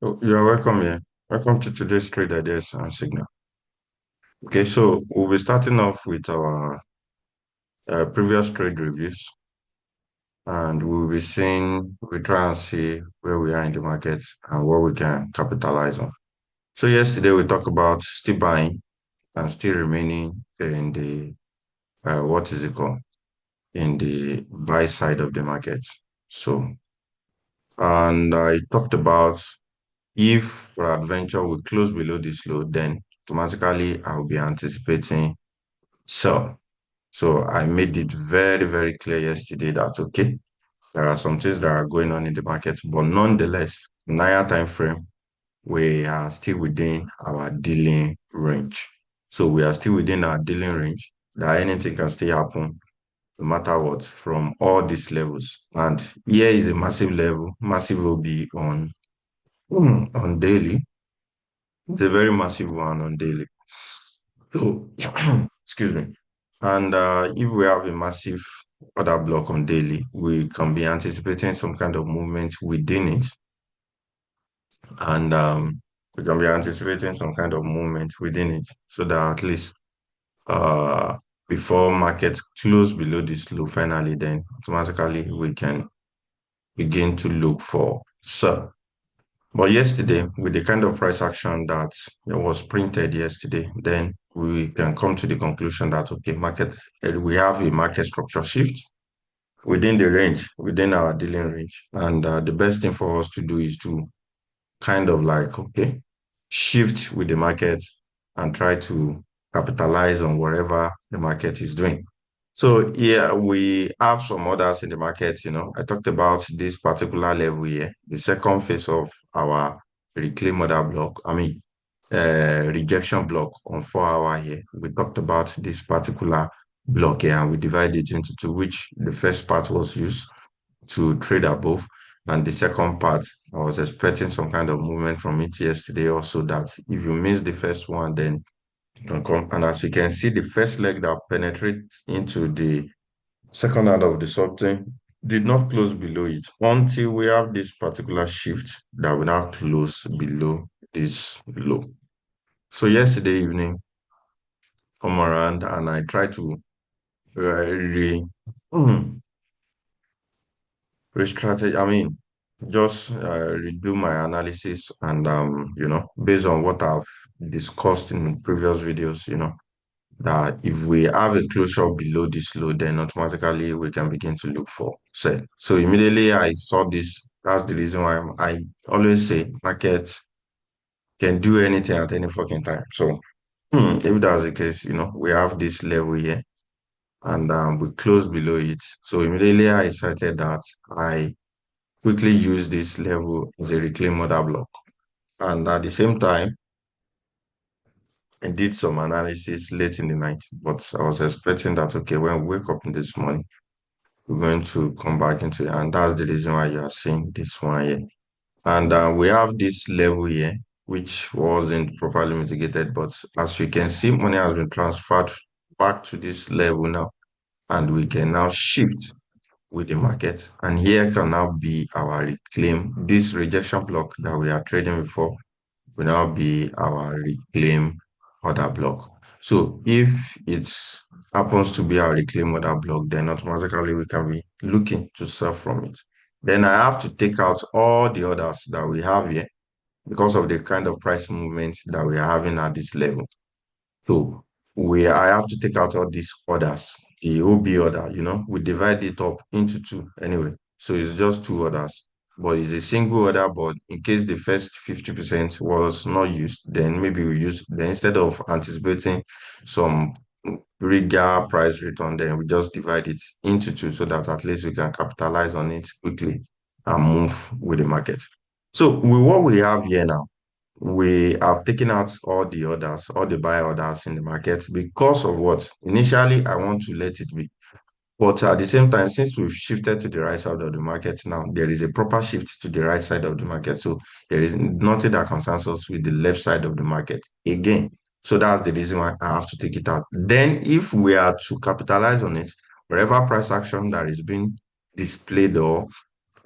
You are welcome here. Welcome to today's Trade Ideas and Signal. Okay, so we'll be starting off with our previous trade reviews, and we'll try and see where we are in the market and what we can capitalize on. So yesterday we talked about still buying and still remaining in the what is it called? In the buy side of the market. So, and I talked about if peradventure we close below this low, then automatically I'll be anticipating sell. So I made it very, very clear yesterday that okay, there are some things that are going on in the market, but nonetheless, 9 time frame, we are still within our dealing range. So we are still within our dealing range. That anything can still happen, no matter what, from all these levels. And here is a massive level, massive will be on daily. It's a very massive one on daily. So, excuse me. And if we have a massive order block on daily, we can be anticipating some kind of movement within it. And we can be anticipating some kind of movement within it so that at least uh, before markets close below this low finally, then automatically we can begin to look for sell. But yesterday, with the kind of price action that was printed yesterday, then we can come to the conclusion that okay, we have a market structure shift within the range, within our dealing range, and the best thing for us to do is to kind of like okay, shift with the market and try to capitalize on whatever the market is doing. So yeah, we have some others in the market. I talked about this particular level here, the second phase of our reclaim order block. I mean, rejection block on 4 hour here. We talked about this particular block here, and we divided it into two, which the first part was used to trade above, and the second part, I was expecting some kind of movement from it yesterday. Also, that if you miss the first one, then can come. And as you can see, the first leg that penetrates into the second hand of the something did not close below it until we have this particular shift that will now close below this low. So yesterday evening, come around and I try to re, mm, re-strategy. I mean, just redo my analysis and based on what I've discussed in previous videos, that if we have a closure below this low, then automatically we can begin to look for sell. So immediately I saw this. That's the reason why I always say markets can do anything at any fucking time. So if that's the case, we have this level here and we close below it. So immediately I decided that I quickly use this level as a reclaim order block. And at the same time, I did some analysis late in the night, but I was expecting that, okay, when we wake up in this morning, we're going to come back into it. And that's the reason why you are seeing this one here. And we have this level here, which wasn't properly mitigated. But as we can see, money has been transferred back to this level now. And we can now shift with the market. And here can now be our reclaim. This rejection block that we are trading before will now be our reclaim order block. So if it happens to be our reclaim order block, then automatically we can be looking to sell from it. Then I have to take out all the orders that we have here because of the kind of price movements that we are having at this level. So I have to take out all these orders, the OB order, we divide it up into two anyway. So it's just two orders, but it's a single order. But in case the first 50% was not used, then maybe then instead of anticipating some bigger price return, then we just divide it into two so that at least we can capitalize on it quickly and move with the market. So with what we have here now, we have taken out all the orders, all the buy orders in the market because of what? Initially, I want to let it be. But at the same time, since we've shifted to the right side of the market now, there is a proper shift to the right side of the market. So there is nothing that concerns us with the left side of the market again. So that's the reason why I have to take it out. Then, if we are to capitalize on it, whatever price action that is being displayed or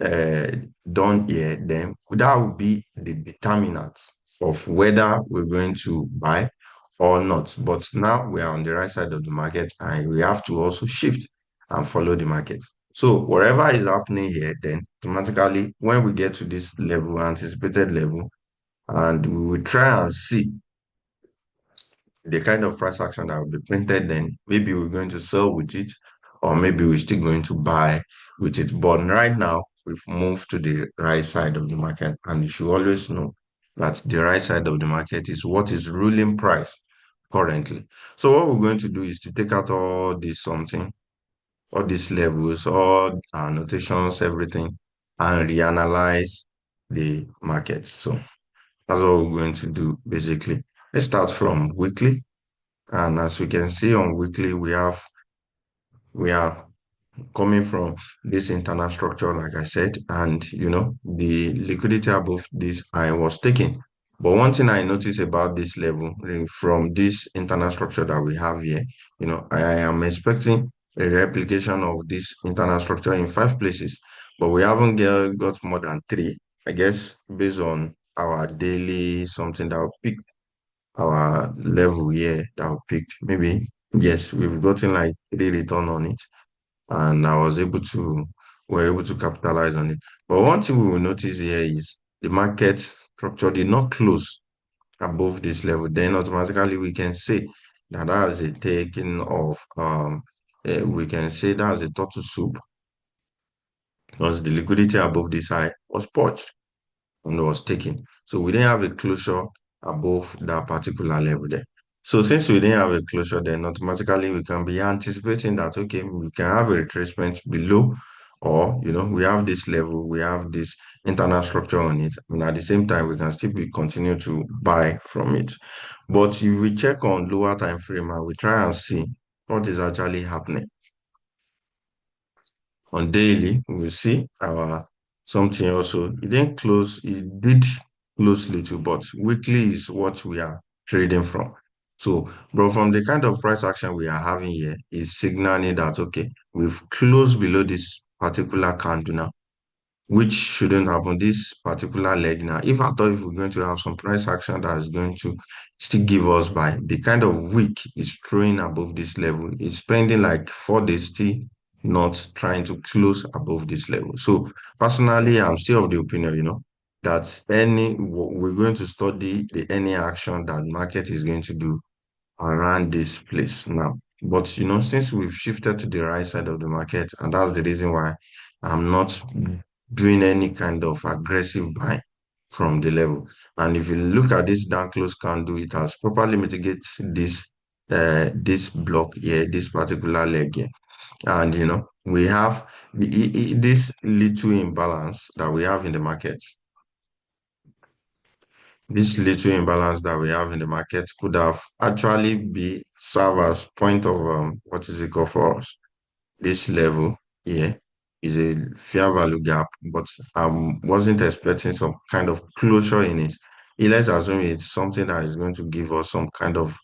uh, done here, then that would be the determinant of whether we're going to buy or not. But now we are on the right side of the market and we have to also shift and follow the market. So whatever is happening here, then automatically when we get to this level, anticipated level, and we will try and see the kind of price action that will be printed, then maybe we're going to sell with it, or maybe we're still going to buy with it. But right now, we've moved to the right side of the market, and you should always know that the right side of the market is what is ruling price currently. So what we're going to do is to take out all this something, all these levels, all our notations, everything, and reanalyze the market. So that's what we're going to do basically. Let's start from weekly. And as we can see on weekly, we are coming from this internal structure, like I said, and the liquidity above this I was taking. But one thing I noticed about this level from this internal structure that we have here, I am expecting a replication of this internal structure in 5 places, but we haven't got more than three. I guess based on our daily something that will pick our level here that we picked. Maybe, yes, we've gotten like three return on it, and we're able to capitalize on it. But one thing we will notice here is the market structure did not close above this level. Then automatically we can say that that's a taking of, we can say that's a total soup because the liquidity above this high was purged and was taken. So we didn't have a closure above that particular level there. So since we didn't have a closure, then automatically we can be anticipating that, okay, we can have a retracement below, or, we have this level, we have this internal structure on it, and at the same time, we can still continue to buy from it. But if we check on lower time frame and we try and see what is actually happening, on daily, we will see our something also. It did close little, but weekly is what we are trading from. So, but from the kind of price action we are having here is signaling that, okay, we've closed below this particular candle now, which shouldn't happen this particular leg now. If I thought if we're going to have some price action that is going to still give us by the kind of wick is throwing above this level, it's spending like 4 days still not trying to close above this level. So personally, I'm still of the opinion, that we're going to study any action that market is going to do around this place now. But since we've shifted to the right side of the market, and that's the reason why I'm not doing any kind of aggressive buy from the level. And if you look at this dark close candle, it has properly mitigated this block here, this particular leg here. And we have this little imbalance that we have in the market. This little imbalance that we have in the market could have actually be serve as point of what is it called for us? This level here is a fair value gap, but I wasn't expecting some kind of closure in it. Let's assume it's something that is going to give us some kind of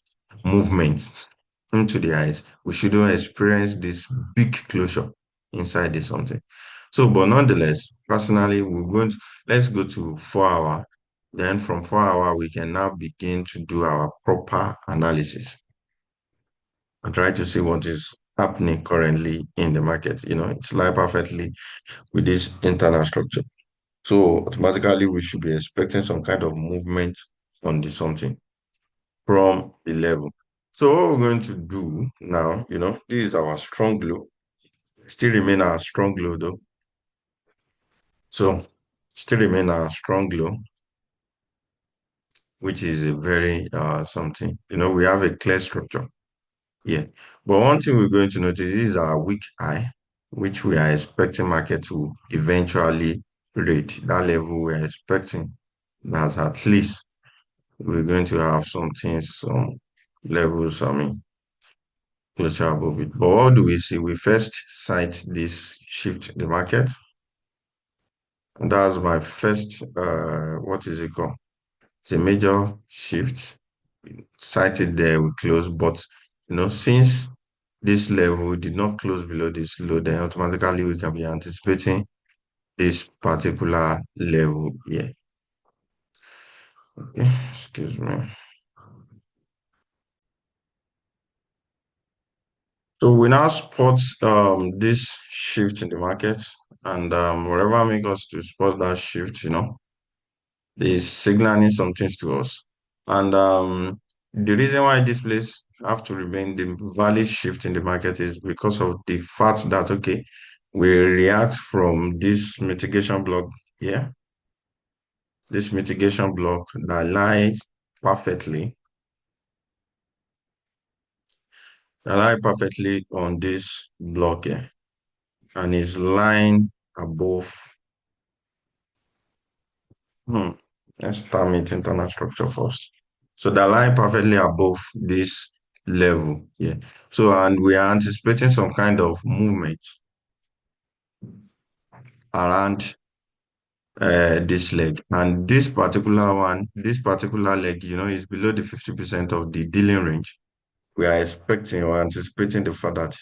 movement into the eyes. We shouldn't experience this big closure inside this something. So, but nonetheless, personally, let's go to 4 hour. Then from 4 hour, we can now begin to do our proper analysis and try to see what is happening currently in the market. It's like perfectly with this internal structure. So automatically, we should be expecting some kind of movement on this something from the level. So what we're going to do now, this is our strong low. Still remain our strong low though. So still remain our strong low, which is a very something. We have a clear structure. Yeah. But one thing we're going to notice is our weak high, which we are expecting market to eventually reach that level we're expecting that at least we're going to have some levels, closer above it. But what do we see? We first cite this shift in the market. And that's my first, what is it called? It's a major shift. Cited there, we close, but since this level did not close below this low, then automatically we can be anticipating this particular level here. Okay, excuse me. So we now spot this shift in the market, and whatever make us to spot that shift, is signaling some things to us. And the reason why this place have to remain the valid shift in the market is because of the fact that, okay, we react from this mitigation block here, this mitigation block that lies perfectly, on this block here, and is lying above. Hmm, let's term it internal structure first. So they lie perfectly above this level here. So, and we are anticipating some kind of movement around this leg. And this particular leg, is below the 50% of the dealing range. We are expecting or anticipating the fact that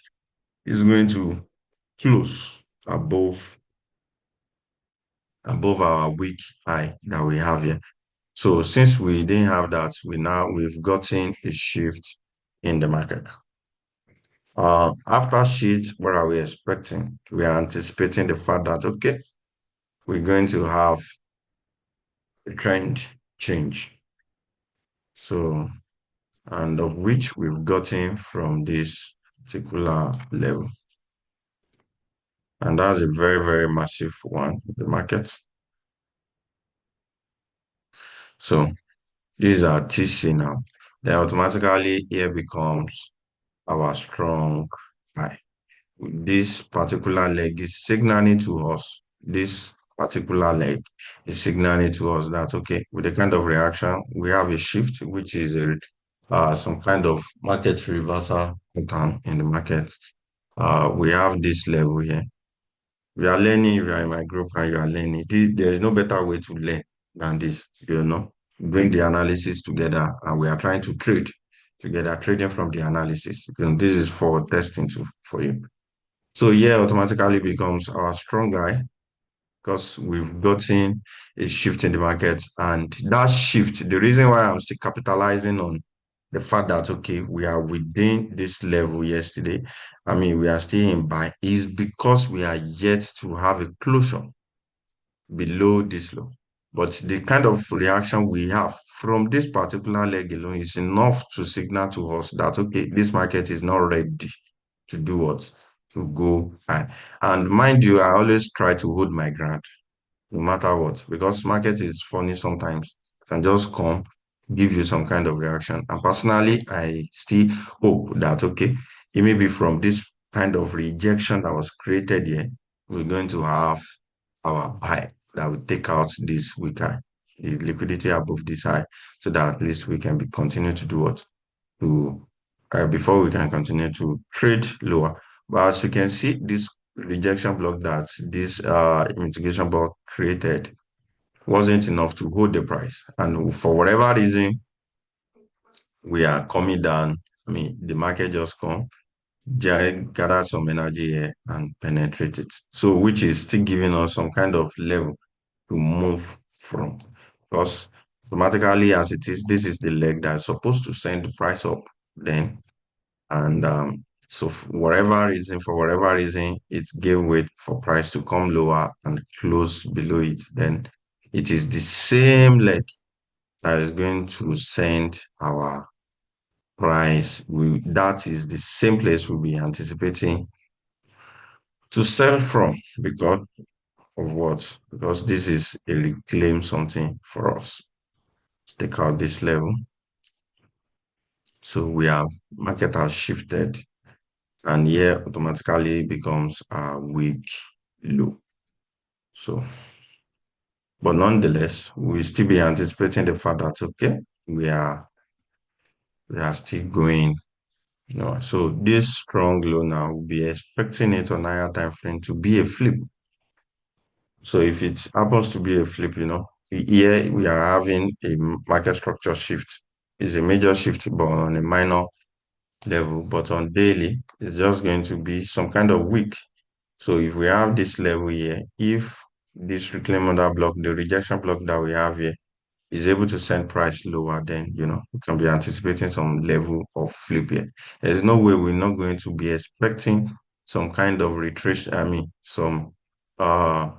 it's going to close above our weak high that we have here. So since we didn't have that, we've gotten a shift in the market. After shift, what are we expecting? We are anticipating the fact that, okay, we're going to have a trend change. So, and of which we've gotten from this particular level. And that's a very, very massive one, the market. So these are TC now. Then automatically here becomes our strong high. This particular leg is signaling to us, this particular leg is signaling to us that, okay, with the kind of reaction, we have a shift, which is some kind of market reversal pattern in the market. We have this level here. We are learning, if you are in my group and you are learning, there is no better way to learn than this, bring the analysis together and we are trying to trade together, trading from the analysis. This is for testing too, for you. So yeah, automatically becomes our strong guy because we've gotten a shift in the market. And that shift, the reason why I'm still capitalizing on the fact that, okay, we are within this level yesterday, I mean, we are still in buy, is because we are yet to have a closure below this low. But the kind of reaction we have from this particular leg alone is enough to signal to us that, okay, this market is not ready to do what? To go high. And mind you, I always try to hold my ground no matter what, because market is funny sometimes. It can just come, give you some kind of reaction. And personally, I still hope that, okay, it may be from this kind of rejection that was created here, we're going to have our high that will take out this weak high, the liquidity above this high, so that at least we can continue to do what? To before we can continue to trade lower. But as you can see, this rejection block that this mitigation block created wasn't enough to hold the price. And for whatever reason, we are coming down. I mean, the market just come, gather some energy here and penetrate it. So, which is still giving us some kind of level to move from. Because automatically, as it is, this is the leg that's supposed to send the price up then. And so for whatever reason, it gave way for price to come lower and close below it. Then it is the same leg that is going to send our price. That is the same place we'll be anticipating to sell from because of what? Because this is a reclaim something for us. Let's take out this level. So we have market has shifted and here automatically becomes a weak low. So, but nonetheless, we still be anticipating the fact that okay, we are still going. So this strong low now, we'll be expecting it on higher time frame to be a flip. So if it happens to be a flip, here we are having a market structure shift. It's a major shift, but on a minor level. But on daily, it's just going to be some kind of weak. So if we have this level here, if this reclaim order block, the rejection block that we have here, is able to send price lower, then we can be anticipating some level of flip here. There's no way we're not going to be expecting some kind of retrace, I mean, some uh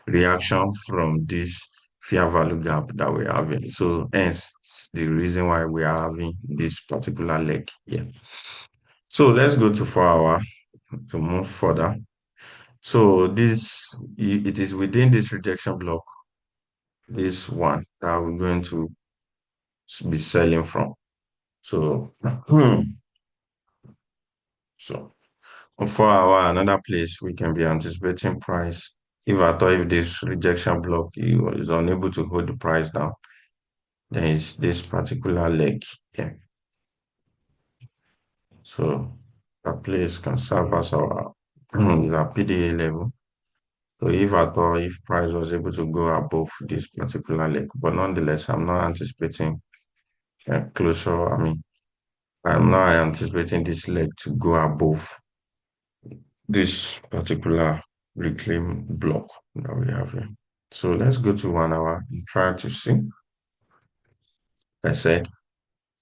reaction from this fair value gap that we're having. So hence the reason why we are having this particular leg here. So let's go to 4 hour to move further. So it is within this rejection block, this one that we're going to be selling from. So, so on 4 hour, another place we can be anticipating price. If I thought if this rejection block is unable to hold the price down, then it's this particular leg here. So that place can serve as our PDA level. So if I thought if price was able to go above this particular leg, but nonetheless, I'm not anticipating closure. I mean, I'm not anticipating this leg to go above this particular reclaim block that we have here. So let's go to 1 hour and try to see. I said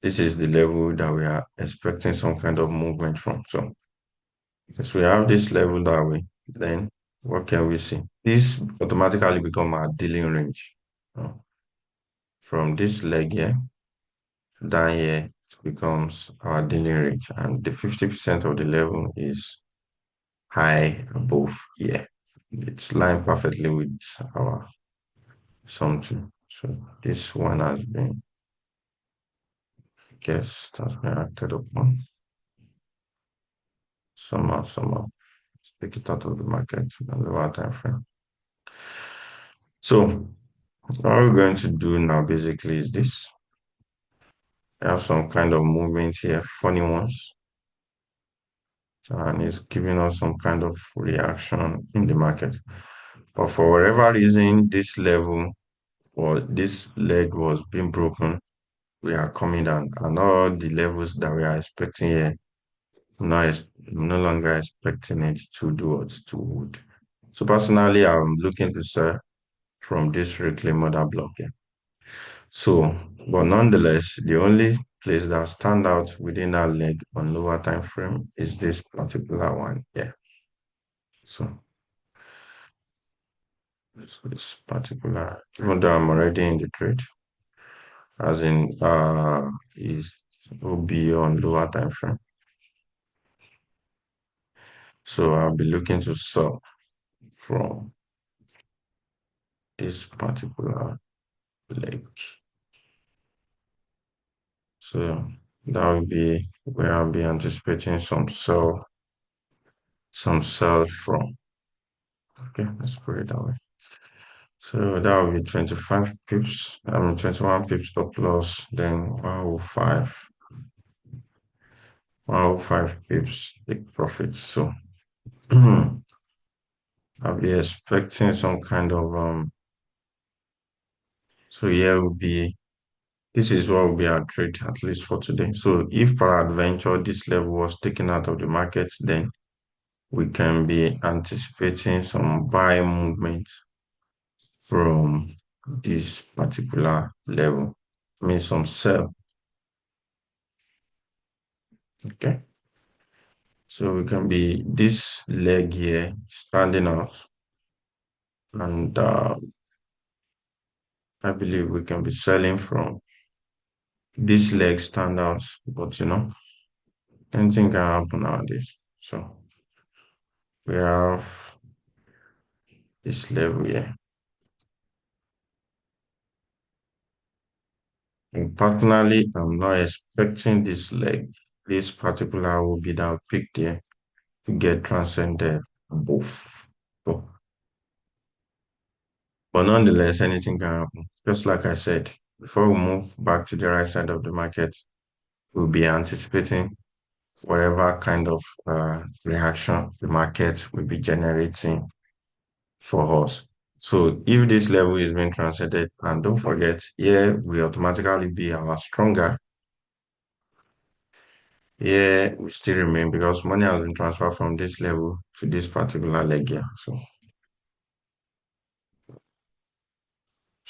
this is the level that we are expecting some kind of movement from. So since we have this level that way, then what can we see? This automatically become our dealing range. Uh, From this leg here down here, it becomes our dealing range, and the 50% of the level is high above here. It's lined perfectly with our something. So this one has been, guess, has been acted upon somehow. Let's take it out of the market on the lower time frame. So what we're going to do now basically is this. We have some kind of movement here, funny ones, and it's giving us some kind of reaction in the market. But for whatever reason, this level or this leg was being broken, we are coming down, and all the levels that we are expecting here, I'm no longer expecting it to do what to would. So personally, I'm looking to sell from this reclaim order block here. So, but nonetheless, the only place that stand out within that leg on lower time frame is this particular one here. So, this particular, even though I'm already in the trade, as in is will be on lower time frame. So I'll be looking to sell from this particular leg. So that will be where I'll be anticipating some sell from. Okay, let's put it that way. So that will be 25 pips. 21 pips stop loss, then 105 pips big profit. So I'll be expecting some kind of so here will be this is what will be our trade at least for today. So if peradventure this level was taken out of the market, then we can be anticipating some buy movement from this particular level. I mean some sell. Okay. So we can be this leg here standing out, and I believe we can be selling from this leg standouts, but anything can happen nowadays. So we have this level here. And personally, I'm not expecting this leg, this particular will be that pick there to get transcended both. So, but nonetheless, anything can happen. Just like I said, before we move back to the right side of the market, we'll be anticipating whatever kind of reaction the market will be generating for us. So if this level is being transcended, and don't forget, here we automatically be our stronger. Here we still remain because money has been transferred from this level to this particular leg here. So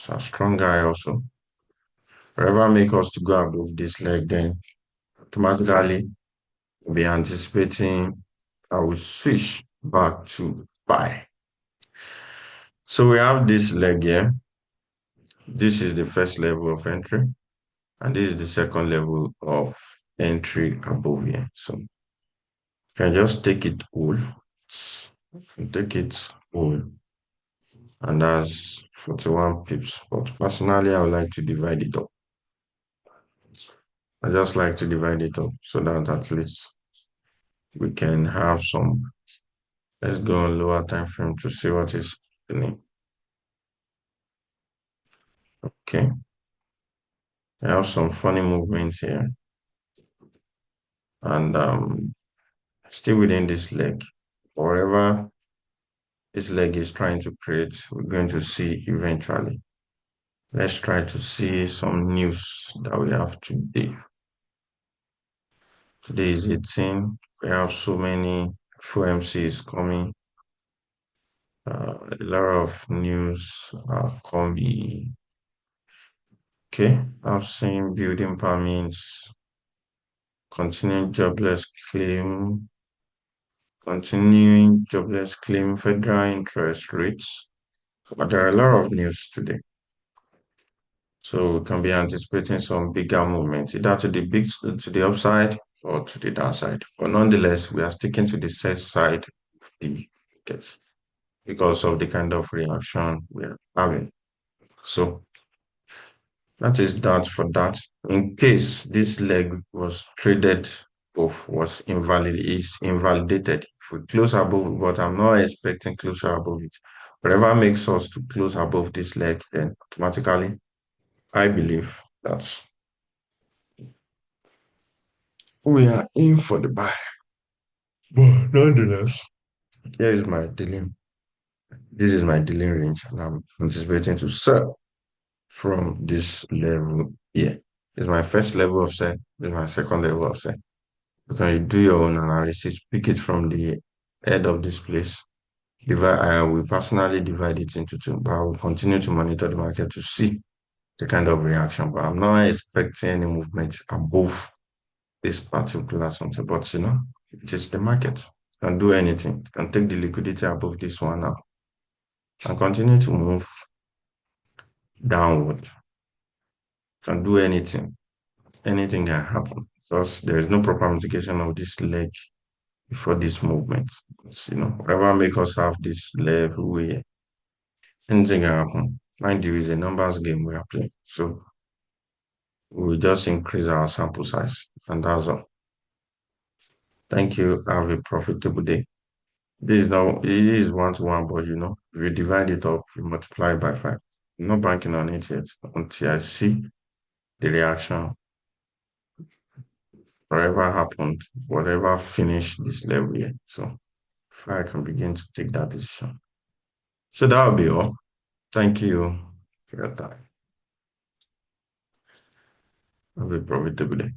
a strong guy also. Whatever make us to go above this leg, then automatically we'll be anticipating I will switch back to buy. So we have this leg here. This is the first level of entry, and this is the second level of entry above here. So you can just take it all, take it all, and that's 41 pips. But personally, I would like to divide it up. I just like to divide it up so that at least we can have some. Let's go on lower time frame to see what is happening. Okay, I have some funny movements here, and still within this leg, wherever this leg is trying to create, we're going to see eventually. Let's try to see some news that we have today. Today is 18. We have so many FOMCs coming. A lot of news are coming. Okay, I've seen building permits, continuing jobless claim, federal interest rates. But there are a lot of news today. So we can be anticipating some bigger movements, either to the upside or to the downside. But nonetheless, we are sticking to the safe side of the market because of the kind of reaction we are having. So that is that for that. In case this leg was traded off, is invalidated. If we close above it, but I'm not expecting closure above it. Whatever makes us to close above this leg, then automatically, I believe that we are in for the buy. But nonetheless, here is my dealing. This is my dealing range, and I'm anticipating to sell from this level here. This is my first level of sell. This is my second level of sell. You can do your own analysis, pick it from the head of this place. I will personally divide it into two, but I will continue to monitor the market to see the kind of reaction. But I'm not expecting any movement above this particular something. But it is the market. Can do anything. Can take the liquidity above this one now and continue to move downward. Can do anything. Anything can happen because there is no proper mitigation of this leg before this movement. Whatever make us have this level where anything can happen. Mind you, is a numbers game we are playing. So we'll just increase our sample size and that's all. Thank you. Have a profitable day. This is now it is one to one, but if you divide it up, you multiply by 5. I'm not banking on it yet until I see the reaction, whatever happened, whatever finished this level here. So if I can begin to take that decision. So that will be all. Thank you for your time. Have a profitable day.